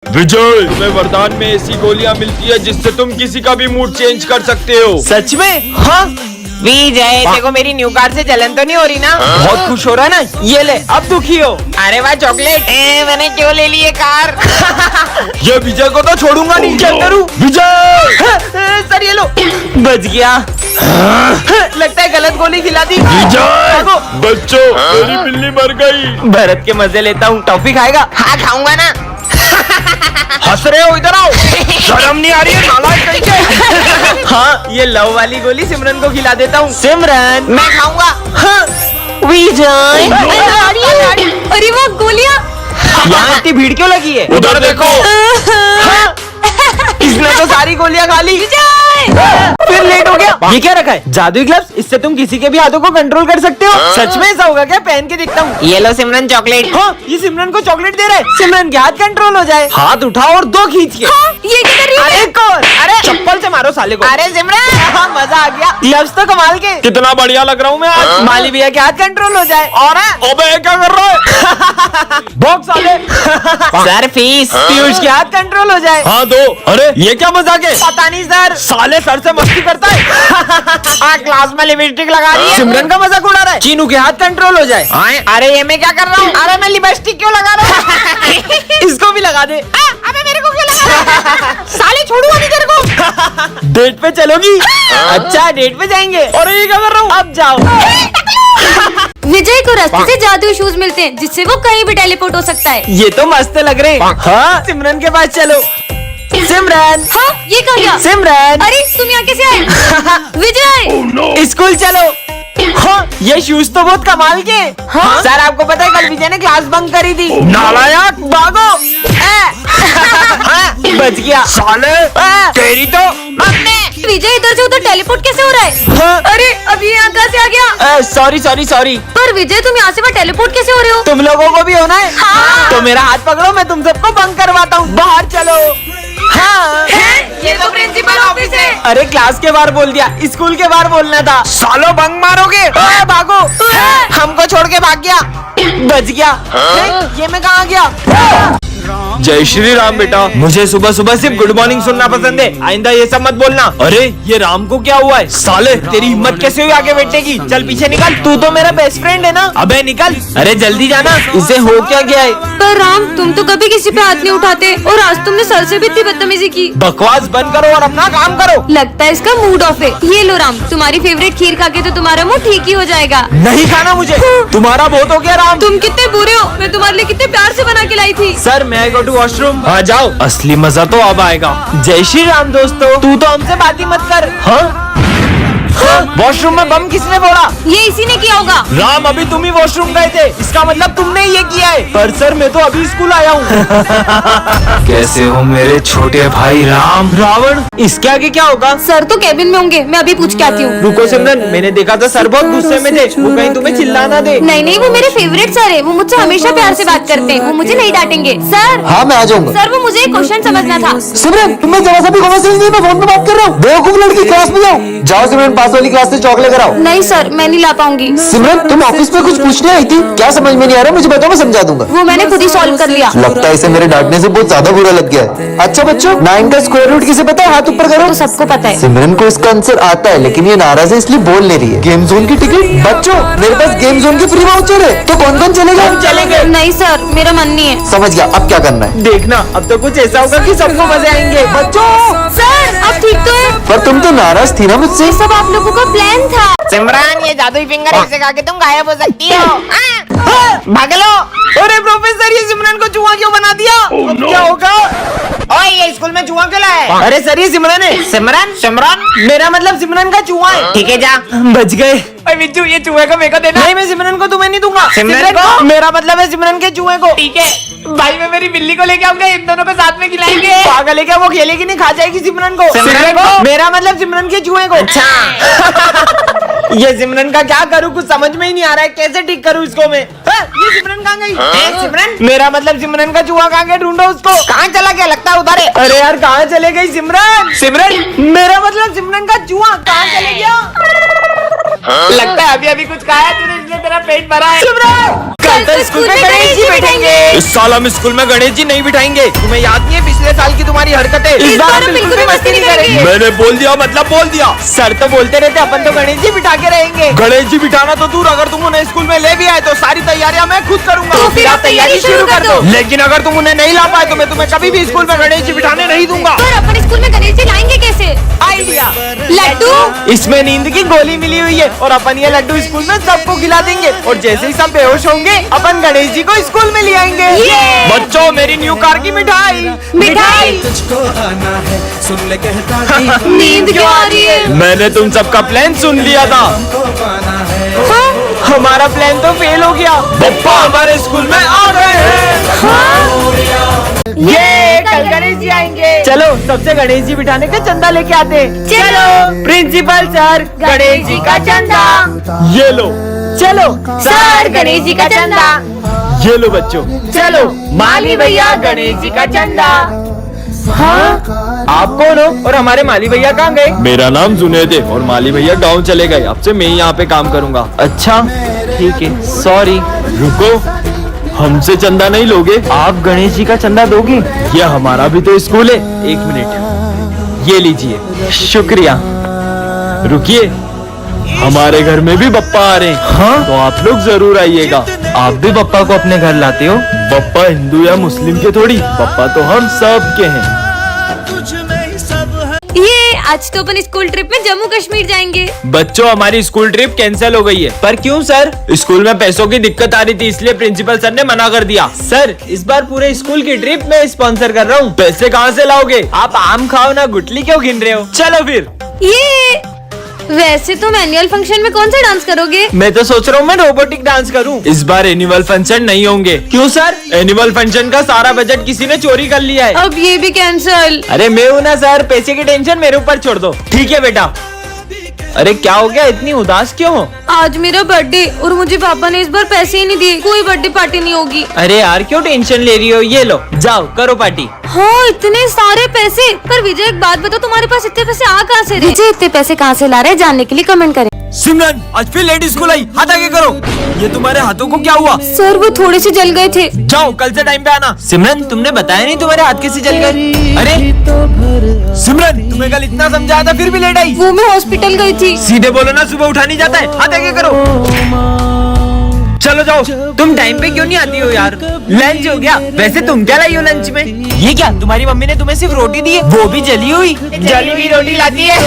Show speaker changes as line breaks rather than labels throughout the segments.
विजय, तुम्हें वरदान में ऐसी गोलियां मिलती है जिससे तुम किसी का भी मूड चेंज कर सकते हो।
सच में? हाँ
विजय, देखो मेरी न्यू कार से जलन तो नहीं हो रही ना?
बहुत खुश हो रहा है ना? ये ले, अब दुखी हो।
अरे वाह चॉकलेट, मैंने क्यों ले ली ये कार?
ये विजय को तो छोड़ूंगा नहीं। क्या करूं?
विजय,
सर ये लो। बच गया। लगता है गलत गोली खिला दी।
विजय, बच्चों, मेरी बिल्ली मर गई।
भरत के मजे लेता हूँ। टॉफी खाएगा?
हाँ खाऊंगा ना।
हंस रहे हो? इधर आओ। शर्म नहीं आ रही है? नालायक तरीके। हाँ, ये लव वाली गोली सिमरन को खिला देता हूँ। सिमरन,
मैं खाऊंगा।
हाँ, विजय।
अरे वाह, गोलियां।
यहाँ इतनी भीड़ क्यों लगी है?
उधर देखो।
हाँ, इसने तो सारी गोलियां खा ली। फिर लेट हो गया। ये क्या रखा है? जादुई ग्लव्स? इससे तुम किसी के भी हाथों को कंट्रोल कर सकते हो। सच में ऐसा होगा क्या? पहन के दिखता हूँ।
ये लो सिमरन चॉकलेट।
हाँ, ये सिमरन को चॉकलेट दे रहा है। सिमरन के हाथ कंट्रोल हो जाए। हाथ उठाओ और दो खींच के।
ये क्या कर रही
अरे
है?
एक और। अरे चप्पल से मारो साले को।
अरे सिमरन,
हाँ, मजा आ गया। ग्लव्स तो कमाल के।
कितना बढ़िया लग रहा हूँ मैं आज।
माली भैया के हाथ कंट्रोल हो जाए। और
अबे क्या कर रहा है?
बॉक्स वाले।
Sir fees.
पीयूष के हाथ कंट्रोल हो जाए।
हाँ दो। अरे ये क्या मजाक है?
पता नहीं सर, साले सर से मस्ती करता है।
क्लास में लिपस्टिक लगा रही है।
सिमरन का मजाक उड़ा रहा है। चीनू के हाथ कंट्रोल हो जाए।
अरे ये मैं क्या कर रहा हूँ? अरे मैं लिपस्टिक क्यों लगा रहा हूँ?
इसको भी लगा दे।
अबे मेरे को क्यों लगा रहा है? साले छोड़ूंगा नहीं तेरे को।
डेट पे चलोगी? अच्छा, डेट पे जाएंगे। और ये क्या कर रहा हूँ? अब जाओ।
विजय को रास्ते से जादुई शूज मिलते हैं जिससे वो कहीं भी टेलीपोर्ट हो सकता है।
ये तो मस्त लग रहे हैं। हाँ, सिमरन के पास चलो। सिमरन।
हाँ, ये कहाँ गया?
सिमरन।
अरे तुम यहाँ कैसे आए? विजय,
स्कूल चलो। हाँ, ये शूज तो बहुत कमाल के। हाँ? सर आपको पता है कल विजय ने क्लास बंक करी थी। नालायक, भागो। बच गया। साले, तेरी तो।
विजय इधर से उधर टेलीपोर्ट कैसे हो रहा है?
हाँ?
अरे अभी ये यहाँ कहाँ से आ गया?
सॉरी।
पर विजय तुम यहाँ से वहाँ टेलीपोर्ट कैसे हो रहे हो?
तुम लोगों को भी होना है?
हाँ।
तो मेरा हाथ पकड़ो, मैं तुम सबको बंक करवाता हूँ। बाहर चलो। हाँ।
ये तो प्रिंसिपल ऑफिस है।
अरे क्लास के बाहर बोल दिया, स्कूल के बाहर बोलना था। सालो बंक मारोगे? भागो। हमको छोड़ के भाग गया। बच गया। ये मैं कहाँ गया?
जय श्री राम बेटा।
मुझे सुबह सुबह सिर्फ गुड मॉर्निंग सुनना पसंद है। आइंदा ये सब मत बोलना। अरे ये राम को क्या हुआ है? साले, तेरी हिम्मत कैसे हुई आगे बैठने की? चल पीछे निकल। तू तो मेरा बेस्ट फ्रेंड है ना? अबे निकल। अरे जल्दी जाना। इसे हो क्या गया है?
पर राम, तुम तो कभी किसी पे हाथ नहीं उठाते और आज तुमने सर से भी इतनी बदतमीजी की।
बकवास बंद करो और अपना काम करो।
लगता है इसका मूड ऑफ है। ये लो राम, तुम्हारी फेवरेट खीर खा के तो तुम्हारा मुंह ठीक ही हो जाएगा।
नहीं खाना मुझे। तुम्हारा बहुत हो गया राम।
तुम कितने बुरे हो, मैं तुम्हारे लिए कितने प्यार से बना के लाई थी।
सर मैं गो टू वॉशरूम। आ जाओ, असली मजा तो अब आएगा। जय श्री राम दोस्तों। तू तो हमसे बात ही मत कर। हाँ? वॉशरूम में बम किसने फोड़ा?
ये इसी ने किया होगा।
राम, अभी तुम ही वॉशरूम गए थे, इसका मतलब तुमने ये किया है। पर सर मैं तो अभी स्कूल आया हूँ।
कैसे हो मेरे छोटे भाई राम?
रावण, इसके आगे क्या होगा?
सर तो केबिन में होंगे, मैं अभी पूछ के आती हूँ।
रुको सिमरन, मैंने देखा था सर बहुत गुस्से में थे। वो कहीं तुम्हें चिल्लाना दे।
नहीं, वो मेरे फेवरेट सर है। वो मुझसे हमेशा प्यार से बात करते हैं। वो मुझे नहीं डांटेंगे। सर।
हाँ मैं आ जाऊंगा।
सर, वो मुझे एक क्वेश्चन समझना था।
सिमरन, तुम्हें जरा सा भी कॉमर्स नहीं, मैं फोन पे बात कर रहा हूँ। बेवकूफ लड़की, क्लास में जाओ सिमरन, पास वाली क्लास से चॉकलेट कराओ।
नहीं सर, मैं नहीं ला पाऊंगी।
सिमरन, तुम ऑफिस में कुछ पूछने आई थी? क्या समझ में नहीं आ रहा? मुझे बताओ, मैं समझा दूंगा।
वो मैंने खुद ही सॉल्व कर लिया।
लगता है इसे मेरे डांटने से बहुत ज्यादा बुरा लग गया है। अच्छा बच्चों, 9 का स्क्वायर रूट किसे पता है? हाथ ऊपर करो।
तो सबको पता है।
सिमरन को इसका आंसर आता है, लेकिन ये नाराज है इसलिए बोल ले रही है। गेम जोन की टिकट? बच्चों, मेरे पास गेम जोन की फ्री वाउचर है, तो कौन कौन चलेगा?
हम चलेंगे।
नहीं सर, मेरा मन नहीं है।
समझ गया, अब क्या करना है?
देखना, अब तो कुछ ऐसा होगा कि सबको मजे आएंगे। बच्चों,
सर, आप ठीक तो है?
पर तुम तो नाराज थी ना मुझसे।
ये सब आप लोगों का प्लान था।
सिमरन, ये जादुई फिंगर ऐसे खा के तुम गायब हो सकती हो। भाग लो।
अरे प्रोफेसर, ये सिमरन को चूहा क्यों बना दिया? अब क्या होगा?
ओए, ये स्कूल में चूहा क्यों लाया?
अरे सर, ये सिमरन है।
सिमरन,
मेरा मतलब सिमरन का चूहा है।
ठीक है जा।
बच गए। अरे बिज्जू, ये चूहे को मेरे को देना। नहीं, मैं सिमरन को तुम्हें नहीं दूंगा।
सिमरन को?
मेरा मतलब है सिमरन के चूहे को।
ठीक है भाई, मैं मेरी बिल्ली को लेके आऊंगा, इन दोनों को साथ में खिलाएंगे।
पागल है क्या? वो खेलेगी नहीं, खा जाएगी सिमरन को।
सिमरन को?
मेरा मतलब सिमरन के चूहे को।
अच्छा।
ये सिमरन का क्या करूँ, कुछ समझ में ही नहीं आ रहा है। कैसे ठीक करूँ इसको मैं? ये सिमरन कहाँ गई?
सिमरन,
मेरा मतलब सिमरन का चूहा कहाँ गया? ढूंढो उसको।
कहाँ चला गया? लगता है उधर है।
अरे यार, कहाँ चले गई सिमरन? मेरा मतलब सिमरन का चूहा कहाँ चले गया?
लगता है अभी अभी कुछ खाया तूने इसलिए तेरा पेट भरा है।
कल तो स्कूल में गणेश जी बैठेंगे।
इस साल हम स्कूल में गणेश जी नहीं बिठाएंगे।
तुम्हें याद नहीं है पिछले साल की तुम्हारी हरकतें?
इस बार हम बिल्कुल भी मस्ती नहीं करेंगे।
मैंने बोल दिया मतलब बोल दिया।
सर तो बोलते रहते अपन तो गणेश जी बिठा के रहेंगे।
गणेश जी बिठाना तो दूर, अगर तुम उन्हें स्कूल में ले भी आए तो सारी तैयारियां मैं खुद करूंगा।
तो फिर आप तैयारी शुरू कर दो।
लेकिन अगर तुम उन्हें नहीं ला पाए तो मैं तुम्हें कभी भी स्कूल में गणेश जी बिठाने नहीं दूंगा।
पर अपन स्कूल में गणेश जी लाएंगे कैसे?
आइडिया,
लड्डू।
इसमें नींद की गोली मिली हुई है और अपन ये लड्डू स्कूल में सबको खिला देंगे और जैसे ही सब बेहोश होंगे अपन गणेश जी को स्कूल में ले आएंगे।
बच्चों मेरी न्यू कार की मिठाई।
मिठाई। नींद क्यों आ रही है?
मैंने तुम सबका प्लान सुन लिया था।
हमारा प्लान तो फेल हो गया।
पप्पा हमारे स्कूल में आ गए हैं।
ये कल गणेश जी आएंगे। चलो सबसे गणेश जी बिठाने का चंदा लेके आते हैं।
चलो।
प्रिंसिपल सर, गणेश जी का चंदा।
ये लो,
चलो
सर, गणेश जी का चंदा।
ये लो बच्चों।
चलो माली भैया, गणेश जी का चंदा। हाँ, आप कौन हो और हमारे माली भैया कहाँ गए?
मेरा नाम जुनैद है और माली भैया गांव चले गए। अब से मैं यहाँ पे काम करूँगा।
अच्छा ठीक है, सॉरी।
रुको, हमसे चंदा नहीं लोगे?
आप गणेश जी का चंदा दोगे?
ये हमारा भी तो स्कूल है। एक मिनट, ये लीजिए।
शुक्रिया।
रुकिए, हमारे घर में भी बप्पा आ रहे हैं।
हाँ?
तो आप लोग जरूर आइएगा।
आप भी पप्पा को अपने घर लाते हो?
बप्पा हिंदू या मुस्लिम के थोड़ी, बप्पा तो हम सब के हैं।
ये आज तो अपन स्कूल ट्रिप में जम्मू कश्मीर जाएंगे।
बच्चों हमारी स्कूल ट्रिप कैंसिल हो गई है।
पर क्यों सर?
स्कूल में पैसों की दिक्कत आ रही थी इसलिए प्रिंसिपल सर ने मना कर दिया।
सर इस बार पूरे स्कूल की ट्रिप में स्पॉन्सर कर रहा हूँ।
पैसे कहाँ से लाओगे?
आप आम खाओ ना, गुटली क्यों गिन रहे हो? चलो फिर।
ये वैसे तुम एनुअल फंक्शन में कौन सा डांस करोगे?
मैं तो सोच रहा हूँ मैं रोबोटिक डांस करूँ।
इस बार एनुअल फंक्शन नहीं होंगे।
क्यों सर?
एनुअल फंक्शन का सारा बजट किसी ने चोरी कर लिया है।
अब ये भी कैंसल।
अरे मैं हूँ ना सर, पैसे की टेंशन मेरे ऊपर छोड़ दो। ठीक है बेटा। अरे क्या हो गया, इतनी उदास क्यों हो?
आज मेरा बर्थडे और मुझे पापा ने इस बार पैसे ही नहीं दिए। कोई बर्थडे पार्टी नहीं होगी।
अरे यार क्यों टेंशन ले रही हो? ये लो, जाओ करो पार्टी।
हाँ इतने सारे पैसे। पर विजय एक बात बताओ, तुम्हारे पास इतने पैसे आ कहाँ से रहे? विजय इतने पैसे कहाँ से ला रहे हैं जानने के लिए कमेंट करें।
सिमरन आज फिर लेट स्कूल आई, हाथ आगे करो। ये तुम्हारे हाथों को क्या हुआ?
सर वो थोड़े से जल गए थे।
जाओ कल से टाइम पे आना।
सिमरन तुमने बताया नहीं तुम्हारे हाथ कैसे जल गए? अरे
सिमरन तुम्हें कल इतना समझाया था फिर भी लेट आई।
वो मैं हॉस्पिटल गई थी।
सीधे बोलो ना, सुबह उठा नहीं जाता है। हाथ आगे करो। चलो जाओ।
तुम टाइम पे क्यों नहीं आती हो यार? लंच हो गया। वैसे तुम क्या लाई हो लंच में? ये क्या तुम्हारी मम्मी ने तुम्हें सिर्फ रोटी दी है, वो भी जली हुई? जली हुई रोटी लाती है।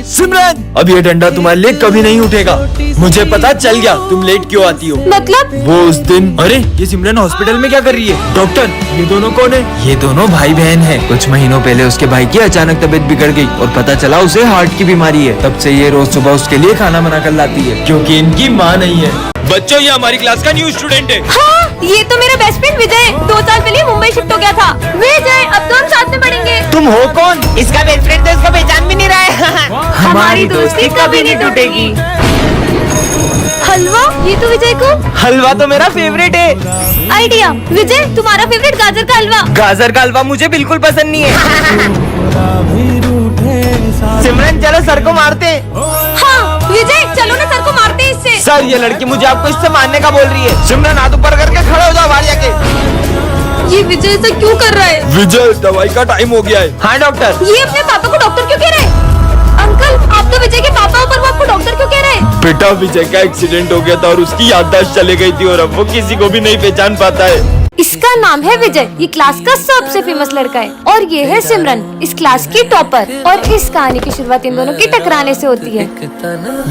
सिमरन अब ये डंडा तुम्हारे लिए कभी नहीं उठेगा। मुझे पता चल गया तुम लेट क्यों आती हो।
मतलब?
वो उस दिन। अरे ये सिमरन हॉस्पिटल में क्या कर रही है? डॉक्टर ये दोनों कौन है?
ये दोनों भाई बहन हैं। कुछ महीनों पहले उसके भाई की अचानक तबीयत बिगड़ गई और पता चला उसे हार्ट की बीमारी है। तब से ये रोज सुबह उसके लिए खाना बना कर लाती है
क्योंकि इनकी माँ नहीं है। बच्चों ये हमारी क्लास का न्यू स्टूडेंट है।
हाँ ये तो मेरा बेस्ट फ्रेंड विजय 2 साल पहले मुंबई शिफ्ट हो गया था। विजय अब तो हम साथ में पढ़ेंगे।
तुम हो कौन?
इसका बेस्ट फ्रेंड तो इसको पहचान भी नहीं रहा है।
हमारी दोस्ती कभी नहीं टूटेगी। हलवा, ये तो विजय को।
हलवा तो मेरा फेवरेट है।
आइडिया, विजय तुम्हारा फेवरेट गाजर का हलवा।
गाजर का हलवा मुझे बिल्कुल पसंद नहीं है। सिमरन चलो सर को मारते हैं।
हाँ विजय चलो ना सर को मारते हैं इससे।
सर ये लड़की मुझे आपको इससे मारने का बोल रही है।
सिमरन हाथ ऊपर करके खड़े हो जाओ बाहर जाके।
ये विजय ऐसा क्यों कर रहा है?
विजय दवाई का टाइम हो गया है।
हाँ डॉक्टर।
ये अपने पापा को डॉक्टर क्यों कह रहे हैं? अंकल आप तो विजय के पापा हो पर वो आपको डॉक्टर क्यों कह रहे हैं?
बेटा विजय का एक्सीडेंट हो गया था और उसकी याददाश्त चली गई थी और अब वो किसी को भी नहीं पहचान पाता है।
इसका नाम है विजय। ये क्लास का सबसे फेमस लड़का है। और ये है सिमरन, इस क्लास की टॉपर। और इस कहानी की शुरुआत इन दोनों की टकराने से होती है।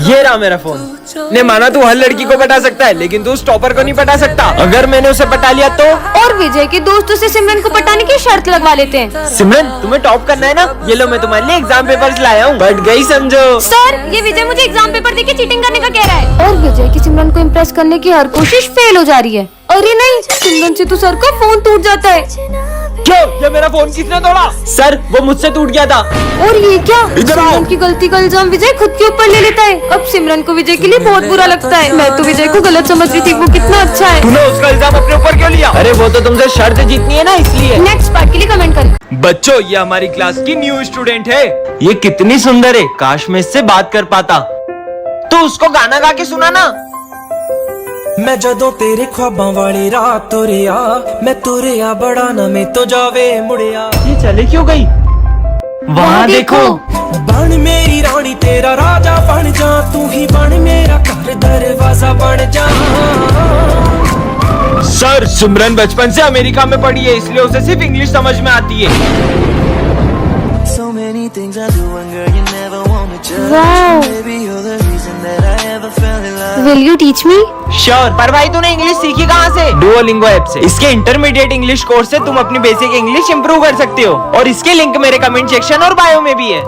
ये रहा मेरा फोन। ने माना तू हर लड़की को पटा सकता है लेकिन तू उस टॉपर को नहीं पटा सकता। अगर मैंने उसे पटा लिया तो?
और विजय के दोस्तों से सिमरन को पटाने की शर्त लगवा लेते हैं।
सिमरन तुम्हें टॉप करना है ना? ये लो मैं तुम्हारे लिए एग्जाम पेपर्स लाया हूँ। बढ़ गई समझो।
सर ये विजय मुझे एग्जाम पेपर देके चीटिंग करने का कह रहा है। और विजय की सिमरन को इम्प्रेस करने की हर कोशिश फेल हो जा रही है। अरे नहीं, सिमरन से तो सर का फोन टूट जाता है।
क्यों? ये मेरा फोन किसने तोड़ा? सर वो मुझसे टूट गया था।
और ये क्या?
इधर आओ।
सिमरन की गलती का इल्जाम विजय खुद के ऊपर ले लेता है। अब सिमरन को विजय के लिए बहुत बुरा लगता है। मैं तो विजय को गलत समझ रही थी, वो कितना अच्छा है।
तूने उसका इल्जाम अपने ऊपर क्यों लिया? अरे वो तो तुमसे शर्त जीतनी है ना इसलिए।
नेक्स्ट पार्ट के लिए कमेंट करें।
बच्चों ये हमारी क्लास की न्यू स्टूडेंट है।
ये कितनी सुंदर है, काश मैं इससे बात कर पाता। तू उसको गाना गा के सुना ना।
मैं जदों तेरे ख्वाबां वाली रात तुरिया, मैं तुरिया बड़ा ना मैं तो जावे मुड़िया।
ये चले क्यों गई? वहाँ देखो।
बन मेरी रानी तेरा राजा बन जा, तू ही बन मेरा घर दरवाजा बन जा।
सर, सिमरन बचपन से अमेरिका में पढ़ी है, इसलिए उसे सिर्फ इंग्लिश समझ में आती है।
So many things I do and girl you never want me to.
Wow.
Baby you're the reason that I ever fell in love.
Will you teach me?
Sure. पर भाई तूने इंग्लिश सीखी कहाँ से? डुओलिंगो ऐप से। इसके intermediate English course से तुम अपनी बेसिक इंग्लिश इंप्रूव कर सकते हो और इसके लिंक मेरे कमेंट सेक्शन और बायो में भी है।